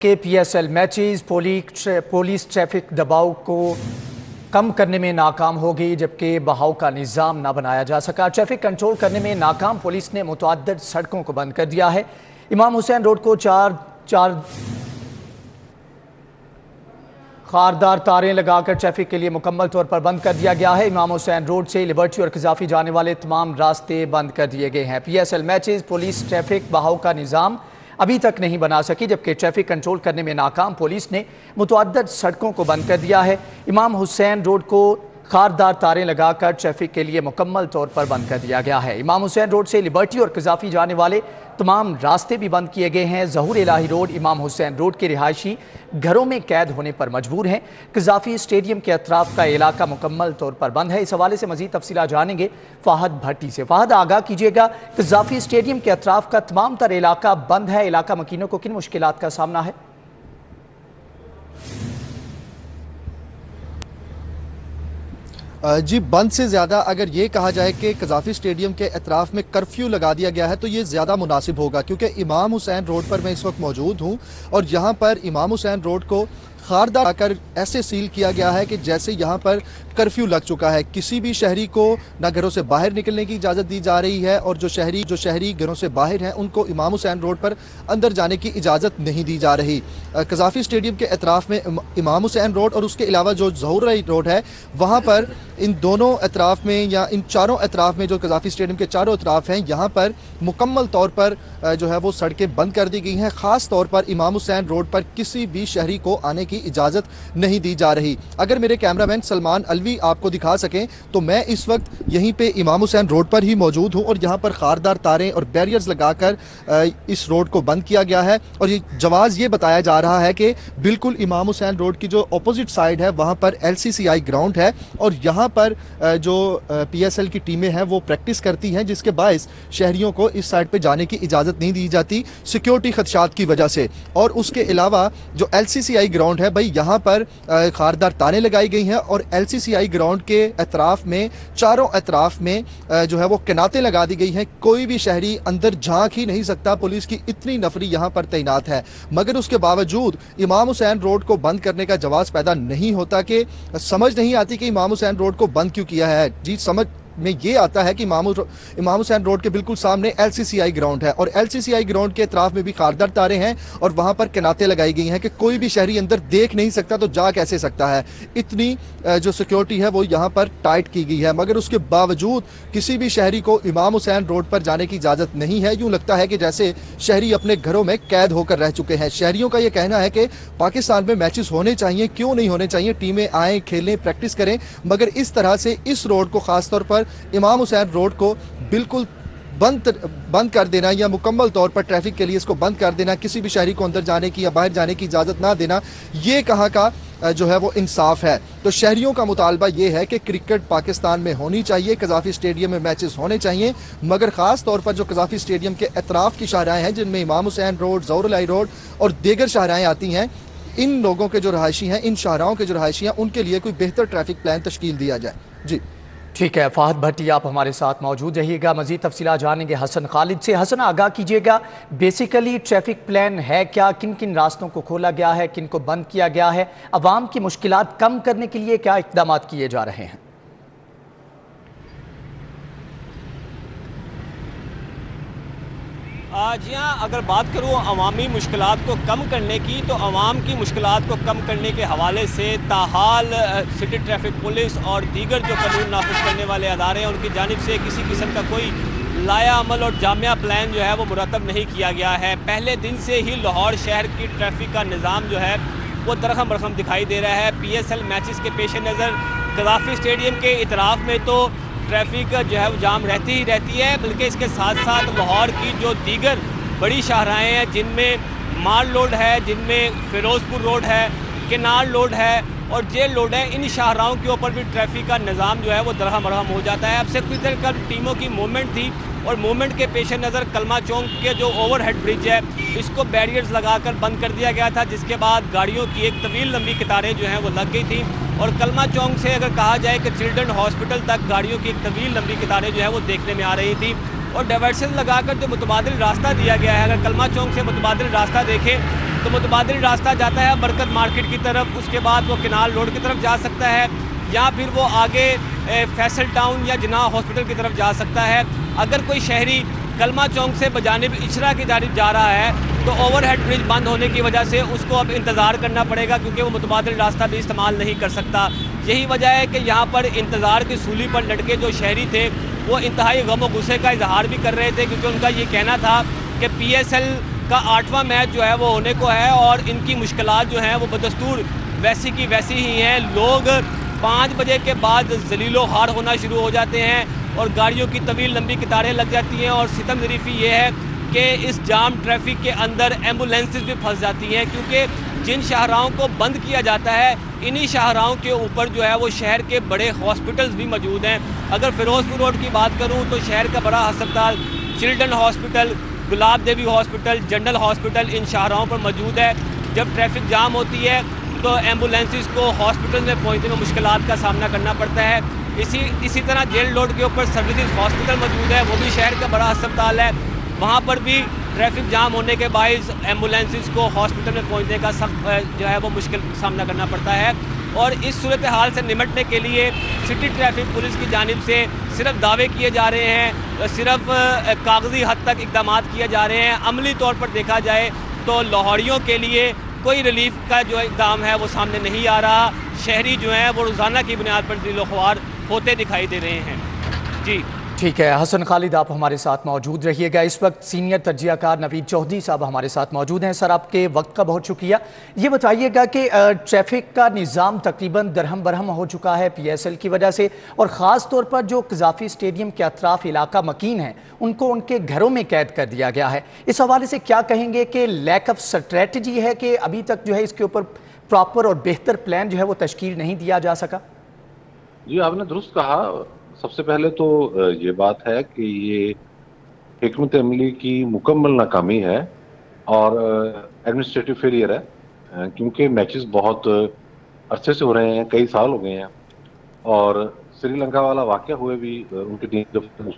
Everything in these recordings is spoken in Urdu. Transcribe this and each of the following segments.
کے P S L matches police traffic دباؤ کو کم کرنے میں ناکام ہو گئی، جبکہ بہاؤ کا نظام نہ بنایا جا سکا۔ ٹریفک کنٹرول کرنے میں ناکام پولیس نے متعدد سڑکوں کو بند کر دیا ہے۔ امام حسین روڈ کو چار خاردار تاریں لگا کر ٹریفک کے لیے مکمل طور پر بند کر دیا گیا ہے۔ امام حسین روڈ سے لبرٹی اور قذافی جانے والے تمام راستے بند کر دیے گئے ہیں۔ P S L matches police traffic بہاؤ کا نظام ابھی تک نہیں بنا سکی، جبکہ ٹریفک کنٹرول کرنے میں ناکام پولیس نے متعدد سڑکوں کو بند کر دیا ہے۔ امام حسین روڈ کو خاردار تاریں لگا کر ٹریفک کے لیے مکمل طور پر بند کر دیا گیا ہے۔ امام حسین روڈ سے لبرٹی اور قذافی جانے والے تمام راستے بھی بند کیے گئے ہیں۔ ظہور الہی روڈ، امام حسین روڈ کے رہائشی گھروں میں قید ہونے پر مجبور ہیں۔ قذافی اسٹیڈیم کے اطراف کا علاقہ مکمل طور پر بند ہے۔ اس حوالے سے مزید تفصیلات جانیں گے فہد بھٹی سے۔ فہد، آگاہ کیجیے گا، قذافی اسٹیڈیم کے اطراف کا تمام تر علاقہ بند ہے، علاقہ مکینوں کو کن مشکلات کا سامنا ہے؟ جی، بند سے زیادہ اگر یہ کہا جائے کہ قذافی اسٹیڈیم کے اطراف میں کرفیو لگا دیا گیا ہے تو یہ زیادہ مناسب ہوگا، کیونکہ امام حسین روڈ پر میں اس وقت موجود ہوں اور یہاں پر امام حسین روڈ کو خاردار کر ایسے سیل کیا گیا ہے کہ جیسے یہاں پر کرفیو لگ چکا ہے۔ کسی بھی شہری کو نہ گھروں سے باہر نکلنے کی اجازت دی جا رہی ہے، اور جو شہری گھروں سے باہر ہیں ان کو امام حسین روڈ پر اندر جانے کی اجازت نہیں دی جا رہی۔ قذافی اسٹیڈیم کے اطراف میں امام حسین روڈ اور اس کے علاوہ جو ظہور الہی روڈ ہے، وہاں پر ان دونوں اطراف میں یا ان چاروں اطراف میں جو قذافی اسٹیڈیم کے چاروں اطراف ہیں، یہاں پر مکمل طور پر جو ہے وہ سڑکیں بند کر دی گئی ہیں۔ خاص طور پر امام حسین روڈ پر کسی بھی شہری کو آنے کی اجازت نہیں دی جا رہی۔ اگر میرے کیمرامین سلمان الوی آپ کو دکھا سکیں تو میں اس وقت یہیں پہ امام حسین روڈ پر ہی موجود ہوں، اور یہاں پر خاردار تاریں اور بیریئرز لگا کر اس روڈ کو بند کیا گیا ہے، اور یہ جواز یہ بتایا جا رہا ہے کہ بالکل امام حسین روڈ کی جو اپوزٹ سائڈ ہے وہاں پر LCCI گراؤنڈ ہے، اور یہاں پر جو PSL کی ٹیمیں ہیں وہ پریکٹس کرتی ہیں، جس کے باعث شہریوں کو اس سائڈ پہ جانے کی اجازت نہیں دی جاتی سیکیورٹی خدشات کی وجہ سے۔ اور اس کے علاوہ جو LCCI گراؤنڈ ہے بھائی، یہاں پر خاردار تاریں لگائی گئی ہیں، اور LCCI گراؤنڈ کے اطراف میں چاروں اطراف میں جو ہے وہ کناتیں لگا دی گئی ہیں۔ کوئی بھی شہری اندر جھانک ہی نہیں سکتا، پولیس کی اتنی نفری یہاں پر تعینات ہے، مگر اس کے باوجود امام حسین روڈ کو بند کرنے کا جواز پیدا نہیں ہوتا کہ سمجھ نہیں آتی کہ امام حسین روڈ کو بند کیوں کیا ہے۔ جی، سمجھ میں یہ آتا ہے کہ امام حسین روڈ کے بالکل سامنے LCCI گراؤنڈ ہے، اور LCCI گراؤنڈ کے اطراف میں بھی خاردار تاریں ہیں، اور وہاں پر کناتیں لگائی گئی ہیں کہ کوئی بھی شہری اندر دیکھ نہیں سکتا تو جا کیسے سکتا ہے۔ اتنی جو سیکیورٹی ہے وہ یہاں پر ٹائٹ کی گئی ہے، مگر اس کے باوجود کسی بھی شہری کو امام حسین روڈ پر جانے کی اجازت نہیں ہے۔ یوں لگتا ہے کہ جیسے شہری اپنے گھروں میں قید ہو کر رہ چکے ہیں۔ شہریوں کا یہ کہنا ہے کہ پاکستان میں میچز ہونے چاہیے، کیوں نہیں ہونے چاہیے، ٹیمیں آئیں، کھیلیں، پریکٹس کریں، مگر اس طرح سے اس روڈ کو خاص طور پر امام حسین روڈ کو بالکل بند کر دینا، یا مکمل طور پر ٹریفک کے لیے اس کو بند کر دینا، کسی بھی شہری کو اندر جانے کی یا باہر جانے کی اجازت نہ دینا، یہ کہاں کا جو ہے وہ انصاف ہے؟ تو شہریوں کا مطالبہ یہ ہے کہ کرکٹ پاکستان میں ہونی چاہیے، قذافی اسٹیڈیم میں میچز ہونے چاہیے، مگر خاص طور پر جو قذافی اسٹیڈیم کے اطراف کی شاہراہیں ہیں، جن میں امام حسین روڈ، ظہور الہی روڈ اور دیگر شاہراہیں آتی ہیں، ان لوگوں کے جو رہائشی ہیں، ان شاہراہوں کے جو رہائشی ہیں، ان کے لیے کوئی بہتر ٹریفک پلان تشکیل دیا جائے۔ جی ٹھیک ہے فہد بھٹی، آپ ہمارے ساتھ موجود رہیے گا۔ مزید تفصیلات جانیں گے حسن خالد سے۔ حسن، آگاہ کیجیے گا، بیسیکلی ٹریفک پلان ہے کیا؟ کن کن راستوں کو کھولا گیا ہے، کن کو بند کیا گیا ہے؟ عوام کی مشکلات کم کرنے کے لیے کیا اقدامات کیے جا رہے ہیں؟ جی ہاں، اگر بات کروں عوامی مشکلات کو کم کرنے کی، تو عوام کی مشکلات کو کم کرنے کے حوالے سے تاحال سٹی ٹریفک پولیس اور دیگر جو قانون نافذ کرنے والے ادارے ہیں ان کی جانب سے کسی قسم کا کوئی لایا عمل اور جامع پلان جو ہے وہ مرتب نہیں کیا گیا ہے۔ پہلے دن سے ہی لاہور شہر کی ٹریفک کا نظام جو ہے وہ درہم برہم دکھائی دے رہا ہے۔ PSL میچز کے پیش نظر قذافی اسٹیڈیم کے اطراف میں تو ٹریفک جو ہے وہ جام رہتی ہی رہتی ہے، بلکہ اس کے ساتھ ساتھ لاہور کی جو دیگر بڑی شاہراہیں ہیں، جن میں مال روڈ ہے، جن میں فیروز پور روڈ ہے، کنار روڈ ہے اور جیل روڈ ہے، ان شاہراہوں کے اوپر بھی ٹریفک کا نظام جو ہے وہ درہم برہم ہو جاتا ہے۔ اب سے کچھ دیر قبل ٹیموں کی موومنٹ تھی، اور موومنٹ کے پیش نظر کلمہ چونک کے جو اوور ہیڈ برج ہے اس کو بیریئرز لگا کر بند کر دیا گیا تھا، جس کے بعد گاڑیوں کی ایک طویل لمبی قطاریں جو ہیں وہ لگ گئی تھیں، اور کلمہ چونک سے اگر کہا جائے کہ چلڈرن ہاسپٹل تک گاڑیوں کی ایک طویل لمبی قطاریں جو ہے وہ دیکھنے میں آ رہی تھیں۔ اور ڈائیورشن لگا کر جو متبادل راستہ دیا گیا ہے، اگر کلمہ چوک سے متبادل راستہ دیکھیں تو متبادل راستہ جاتا ہے برکت مارکیٹ کی طرف، اس کے بعد وہ کنال روڈ کی طرف جا سکتا ہے، یا پھر وہ آگے فیصل ٹاؤن یا جناح ہاسپٹل کی طرف جا سکتا ہے۔ اگر کوئی شہری کلمہ چوک سے بجانب اچرا کی جانب جا رہا ہے تو اوور ہیڈ برج بند ہونے کی وجہ سے اس کو اب انتظار کرنا پڑے گا، کیونکہ وہ متبادل راستہ بھی استعمال نہیں کر سکتا۔ یہی وجہ ہے کہ یہاں پر انتظار کی سولی پر لٹکے جو شہری تھے وہ انتہائی غم و غصے کا اظہار بھی کر رہے تھے، کیونکہ ان کا یہ کہنا تھا کہ پی ایس ایل کا 8واں میچ جو ہے وہ ہونے کو ہے اور ان کی مشکلات جو ہیں وہ بدستور ویسی کی ویسی ہی ہیں۔ لوگ 5 بجے کے بعد ذلیل و خوار ہونا شروع ہو جاتے ہیں اور گاڑیوں کی طویل لمبی قطاریں لگ جاتی ہیں، اور ستم ظریفی یہ ہے کہ اس جام ٹریفک کے اندر ایمبولینسز بھی پھنس جاتی ہیں، کیونکہ جن شاہراہوں کو بند کیا جاتا ہے انہی شاہراہوں کے اوپر جو ہے وہ شہر کے بڑے ہاسپٹلز بھی موجود ہیں۔ اگر فیروز پور روڈ کی بات کروں تو شہر کا بڑا ہسپتال children hospital, gulab Devi hospital, general hospital in شاہراہوں پر موجود ہے۔ جب ٹریفک جام ہوتی ہے تو ایمبولینسز کو ہاسپٹل میں پہنچنے میں مشکلات کا سامنا کرنا پڑتا ہے۔ اسی طرح جیل روڈ کے اوپر سروسز ہاسپٹل موجود ہے، وہ بھی شہر کا بڑا ہسپتال ہے، وہاں پر بھی ٹریفک جام ہونے کے باعث ایمبولینسز کو ہاسپٹل میں پہنچنے کا سخت جو ہے وہ مشکل سامنا کرنا پڑتا ہے۔ اور اس صورتحال سے نمٹنے کے لیے سٹی ٹریفک پولیس کی جانب سے صرف دعوے کیے جا رہے ہیں، صرف کاغذی حد تک اقدامات کیے جا رہے ہیں۔ عملی طور پر دیکھا جائے تو لاہوریوں کے لیے کوئی ریلیف کا جو اقدام ہے وہ سامنے نہیں آ رہا۔ شہری جو ہیں وہ روزانہ کی بنیاد پر ذلیل و خوار ہوتے دکھائی دے رہے ہیں۔ جی ٹھیک ہے حسن خالد، آپ ہمارے ساتھ موجود رہیے گا۔ اس وقت سینئر تجزیہ کار نوید چودھری صاحب ہمارے ساتھ موجود ہیں۔ سر، آپ کے وقت کا بہت شکریہ۔ یہ بتائیے گا کہ ٹریفک کا نظام تقریباً درہم برہم ہو چکا ہے پی ایس ایل کی وجہ سے، اور خاص طور پر جو قذافی اسٹیڈیم کے اطراف علاقہ مکین ہیں ان کو ان کے گھروں میں قید کر دیا گیا ہے۔ اس حوالے سے کیا کہیں گے کہ لیک آف اسٹریٹجی ہے کہ ابھی تک جو ہے اس کے اوپر پراپر اور بہتر پلان جو ہے وہ تشکیل نہیں دیا جا سکا؟ جی، آپ نے درست کہا۔ سب سے پہلے تو یہ بات ہے کہ یہ حکمت عملی کی مکمل ناکامی ہے اور ایڈمنسٹریٹو فیلئر ہے، کیونکہ میچز بہت عرصے سے ہو رہے ہیں، کئی سال ہو گئے ہیں، اور سری لنکا والا واقعہ ہوئے بھی ان کی ٹیم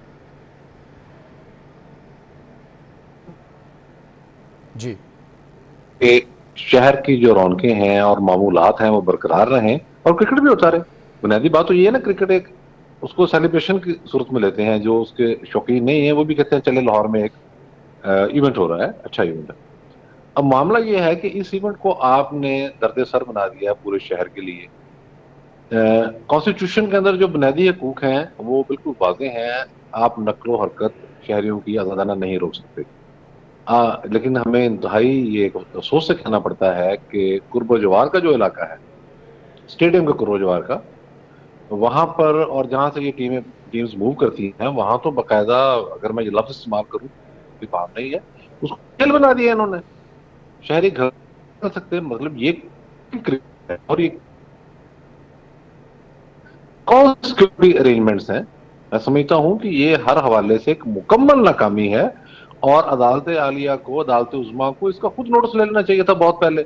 جی کہ شہر کی جو رونقیں ہیں اور معمولات ہیں وہ برقرار رہیں اور کرکٹ بھی ہوتا رہے۔ بنیادی بات تو یہ ہے نا، کرکٹ ایک اس کو سیلیبریشن کی صورت میں لیتے ہیں، جو اس کے شوقین نہیں ہیں وہ بھی کہتے ہیں چلے لاہور میں ایک ایونٹ ہو رہا ہے، اچھا ایونٹ ہے۔ اب معاملہ یہ ہے کہ اس ایونٹ کو آپ نے درد سر بنا دیا پورے شہر کے لیے۔ کانسٹیٹیوشن کے اندر جو بنیادی حقوق ہیں وہ بالکل واضح ہیں، آپ نقل و حرکت شہریوں کی آزادانہ نہیں روک سکتے، لیکن ہمیں انتہائی یہ افسوس سے کہنا پڑتا ہے کہ قرب و جوار کا جو علاقہ ہے، اسٹیڈیم کے قرب و جوار کا، وہاں پر اور جہاں سے یہ ٹیمز موو کرتی ہیں وہاں تو باقاعدہ، اگر میں یہ لفظ استعمال کروں کوئی بات نہیں ہے، اس کو کھیل بنا دیا انہوں نے، شہری گھر کر سکتے، مطلب یہ کرکٹ ہے اور یہ کون سیکورٹی ارینجمنٹس ہیں۔ میں سمجھتا ہوں کہ یہ ہر حوالے سے ایک مکمل ناکامی ہے، اور عدالت عالیہ کو، عدالت عظمیٰ کو اس کا خود نوٹس لے لینا چاہیے تھا بہت پہلے۔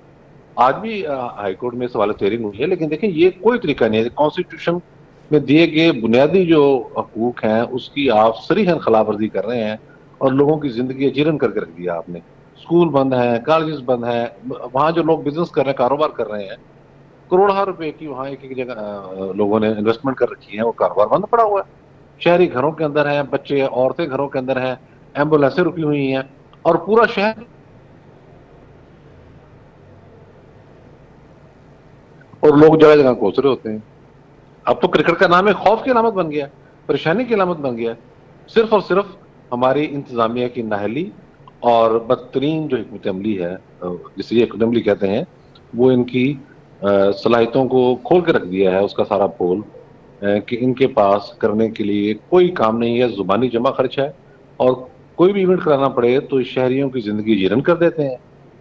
آج بھی ہائی کورٹ میں سوال ہیئرنگ ہوئی ہے، لیکن دیکھیں یہ کوئی طریقہ نہیں ہے، کانسٹیٹیوشن میں دیے گئے بنیادی جو حقوق ہیں اس کی آپ صریحاً خلاف ورزی کر رہے ہیں، اور لوگوں کی زندگی اجیرن کر کے رکھ دیا آپ نے۔ اسکول بند ہیں، کالجز بند ہیں، وہاں جو لوگ بزنس کر رہے ہیں، کاروبار کر رہے ہیں، کروڑوں روپے کی وہاں ایک ایک جگہ لوگوں نے انویسٹمنٹ کر رکھی ہے، وہ کاروبار بند پڑا ہوا ہے۔ شہری گھروں کے اندر ہیں، بچے عورتیں گھروں کے اندر ہیں، ایمبولینسیں رکی ہوئی ہیں، اور پورا شہر اور لوگ جگہ جگہ کوس رہے ہوتے ہیں۔ اب تو کرکٹ کا نام ہے خوف کی علامت بن گیا، پریشانی کی علامت بن گیا، صرف اور صرف ہماری انتظامیہ کی نااہلی اور بدترین جو حکمت عملی ہے، جسے یہ حکمت عملی کہتے ہیں، وہ ان کی صلاحیتوں کو کھول کے رکھ دیا ہے، اس کا سارا پول کہ ان کے پاس کرنے کے لیے کوئی کام نہیں ہے، زبانی جمع خرچ ہے، اور کوئی بھی ایونٹ کرانا پڑے تو شہریوں کی زندگی جیرن کر دیتے ہیں،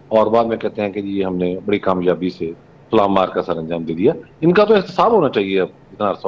اور بعد میں کہتے ہیں کہ جی ہم نے بڑی کامیابی سے فلاں مار کا سر انجام دے دیا۔ ان کا تو احتساب ہونا چاہیے اب اتنا عرصہ۔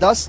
10